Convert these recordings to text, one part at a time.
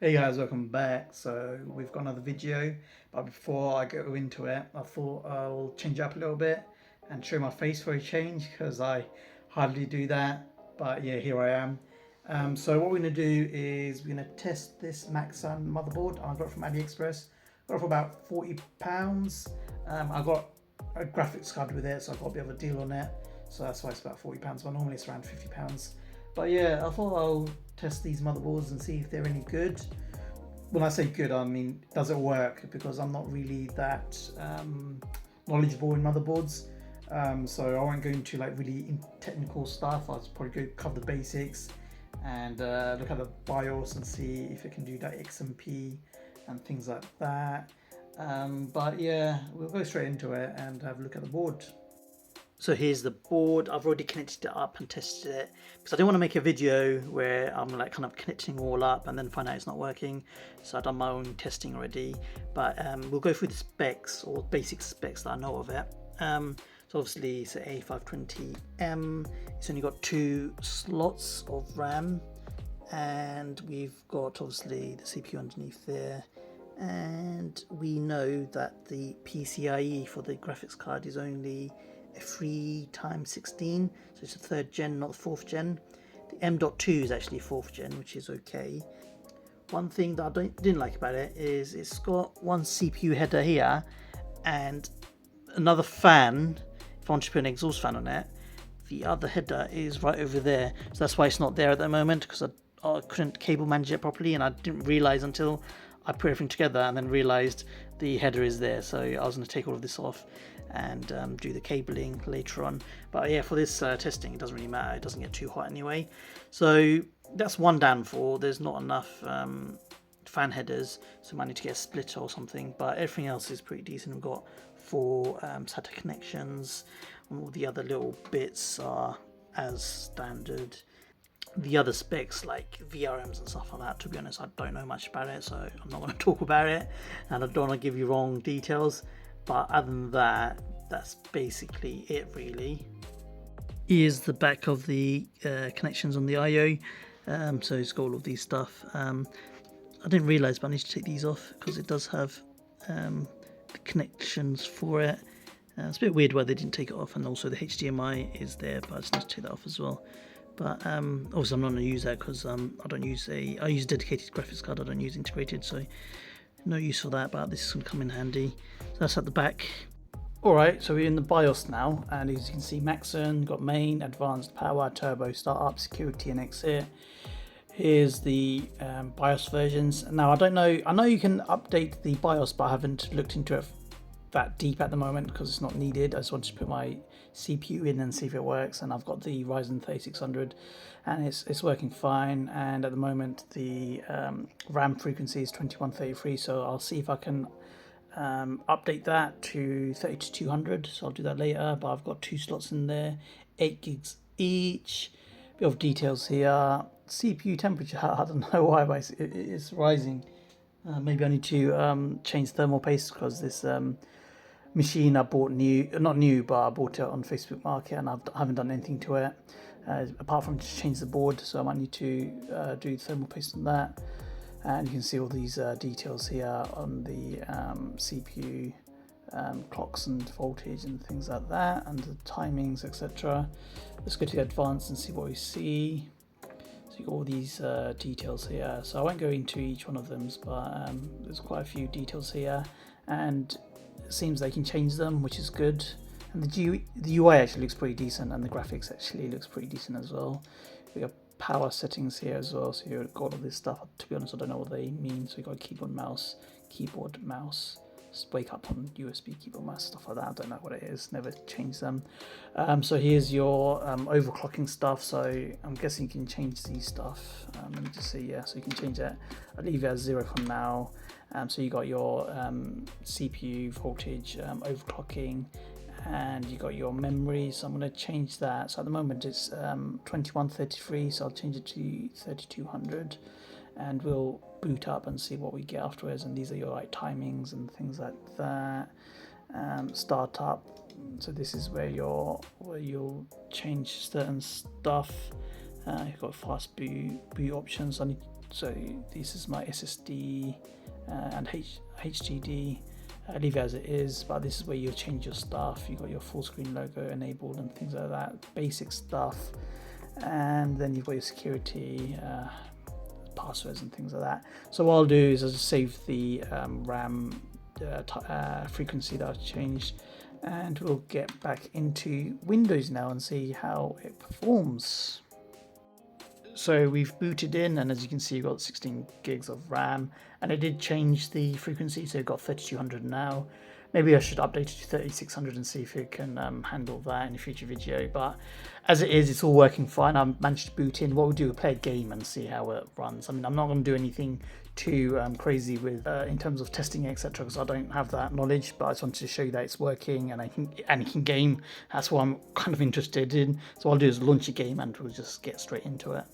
Hey guys, welcome back. So we've got another video, but before I go into it, I thought I'll change up a little bit and show my face for a change because I hardly do that. But yeah, here I am. So what we're gonna do is we're gonna test this MAXSUN motherboard. I got it from AliExpress. Got it for about £40. I got a graphics card with it, so I got a bit of a deal on it. So that's why it's about £40. But normally it's around £50. But yeah, I thought I'll test these motherboards and see if they're any good. When I say good, I mean does it work? Because I'm not really that knowledgeable in motherboards. So I won't go into like really technical stuff. I'll just probably go cover the basics and look at the BIOS and see if it can do that XMP and things like that. But yeah, we'll go straight into it and have a look at the board. So here's the board. I've already connected it up and tested it because I didn't want to make a video where I'm like kind of connecting all up and then find out it's not working. So I've done my own testing already, but we'll go through the specs or basic specs that I know of it. So obviously it's an A520m. It's only got 2 slots of RAM, and we've got obviously the CPU underneath there. And we know that the PCIe for the graphics card is only a 3x16, so it's a 3rd gen, not the 4th gen. The M.2 is actually 4th gen, which is okay. One thing that I didn't like about it is it's got one CPU header here and another fan. If I want to put an exhaust fan on it, the other header is right over there, so that's why it's not there at the moment, because I couldn't cable manage it properly, and I didn't realize until I put everything together and then realized the header is there. So I was going to take all of this off and do the cabling later on. But yeah, for this testing, it doesn't really matter. It doesn't get too hot anyway. So that's one downfall. There's not enough fan headers, so I might need to get a splitter or something. But everything else is pretty decent. We've got 4 SATA connections, and all the other little bits are as standard. The other specs like VRMs and stuff like that, to be honest, I don't know much about it, so I'm not going to talk about it, and I don't want to give you wrong details. But other than that, that's basically it really. Here's the back of the connections on the IO. So it's got all of these stuff. I didn't realise, but I need to take these off because it does have the connections for it. It's a bit weird why they didn't take it off, and also the HDMI is there, but I just need to take that off as well. But obviously I'm not going to use that because I use dedicated graphics card. I don't use integrated, so no use for that, but this is going to come in handy. So that's at the back. Alright, so we're in the BIOS now, and as you can see, MAXSUN, got main, advanced, power, turbo, startup, security and exit. Here's the BIOS versions. Now I know you can update the BIOS, but I haven't looked into it that deep at the moment because it's not needed. I just wanted to put my CPU in and see if it works, and I've got the Ryzen 3600 and it's working fine. And at the moment the RAM frequency is 2133, so I'll see if I can update that to 3200, so I'll do that later. But I've got 2 slots in there, 8 gigs each. Bit of details here. CPU temperature, I don't know why, but it's rising. Maybe I need to change thermal paste because this machine I bought not new, but I bought it on Facebook Market, and I haven't done anything to it apart from just change the board. So I might need to do thermal paste on that. And you can see all these details here on the CPU clocks and voltage and things like that, and the timings, etc. Let's go to advanced and see what we see. So you got all these details here, so I won't go into each one of them, but there's quite a few details here, and it seems they can change them, which is good. And the UI actually looks pretty decent, and the graphics actually looks pretty decent as well. We got power settings here as well, so you've got all this stuff. To be honest, I don't know what they mean. So you got keyboard, mouse, just wake up on USB keyboard, mouse, stuff like that. I don't know what it is, never changed them. So here's your overclocking stuff. So I'm guessing you can change these stuff. Let me just see. Yeah, so you can change it. I'll leave it as 0 for now. So you got your CPU voltage, overclocking, and you got your memory. So I'm going to change that. So at the moment it's 2133, so I'll change it to 3200, and we'll boot up and see what we get afterwards. And these are your like timings and things like that. Startup, so this is where you'll change certain stuff. You've got fast boot options. I need So this is my SSD and HDD. Leave it as it is, but this is where you change your stuff. You got your full screen logo enabled and things like that, basic stuff. And then you've got your security, passwords and things like that. So what I'll do is I'll just save the RAM frequency that I've changed, and we'll get back into Windows now and see how it performs. So we've booted in, and as you can see, you've got 16 gigs of RAM, and it did change the frequency, so you've got 3200 now. Maybe I should update it to 3600 and see if it can handle that in a future video, but as it is, it's all working fine. I managed to boot in. What we'll do, we'll play a game and see how it runs. I mean, I'm not going to do anything too crazy with in terms of testing, etc., because I don't have that knowledge, but I just wanted to show you that it's working and it can game. That's what I'm kind of interested in. So what I'll do is launch a game and we'll just get straight into it.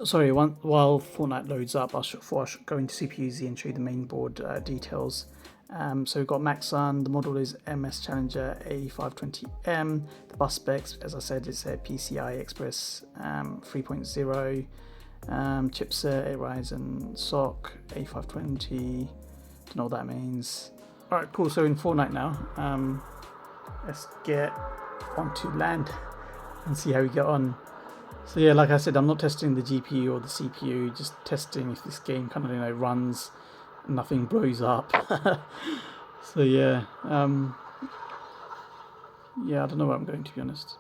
Sorry, while Fortnite loads up, before I should go into CPU-Z and show you the main board details. So we've got MAXSUN, the model is MS Challenger A520m, the bus specs, as I said, it's a PCI Express 3.0, chipset, Ryzen SOC A520, don't know what that means. Alright, cool, so in Fortnite now, let's get onto land and see how we get on. So yeah, like I said, I'm not testing the GPU or the CPU, just testing if this game kind of runs, nothing blows up. So yeah, yeah, I don't know where I'm going, to be honest.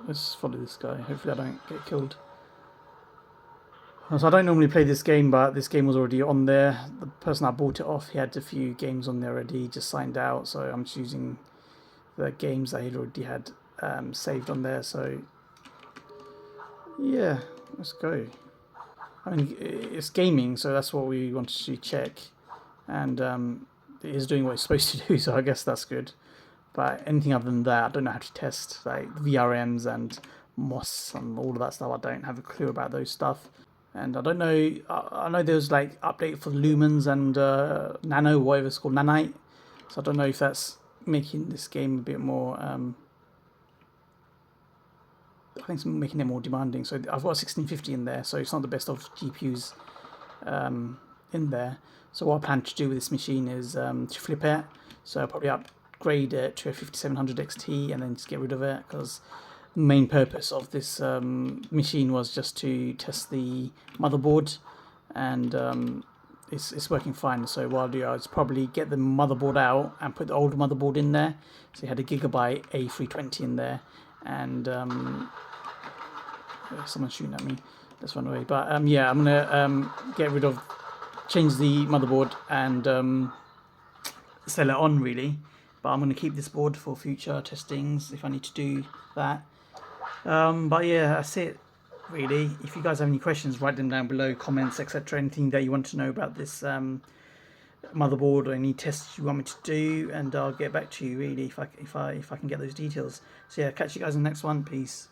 Let's follow this guy. Hopefully I don't get killed. So I don't normally play this game, but this game was already on there. The person I bought it off, he had a few games on there already, just signed out. So I'm choosing the games that he already had saved on there. So yeah, let's go. I mean, it's gaming, so that's what we wanted to check, and it is doing what it's supposed to do, so I guess that's good. But anything other than that, I don't know how to test, like VRMs and MOS and all of that stuff. I don't have a clue about those stuff, and I don't know. I know there's like update for lumens and nano, whatever it's called, nanite. So I don't know if that's making this game a bit more. I think it's making it more demanding. So I've got a 1650 in there, so it's not the best of GPUs in there. So what I plan to do with this machine is to flip it. So I'll probably upgrade it to a 5700 XT and then just get rid of it, because the main purpose of this machine was just to test the motherboard, and it's working fine. So what I'll do is probably get the motherboard out and put the old motherboard in there. So you had a Gigabyte A320 in there, and someone's shooting at me, let's run away. But yeah, I'm gonna change the motherboard and sell it on, really. But I'm gonna keep this board for future testings if I need to do that. But yeah, that's it really. If you guys have any questions, write them down below, comments, etc., anything that you want to know about this motherboard or any tests you want me to do, and I'll get back to you really if I can get those details. So yeah, catch you guys in the next one. Peace.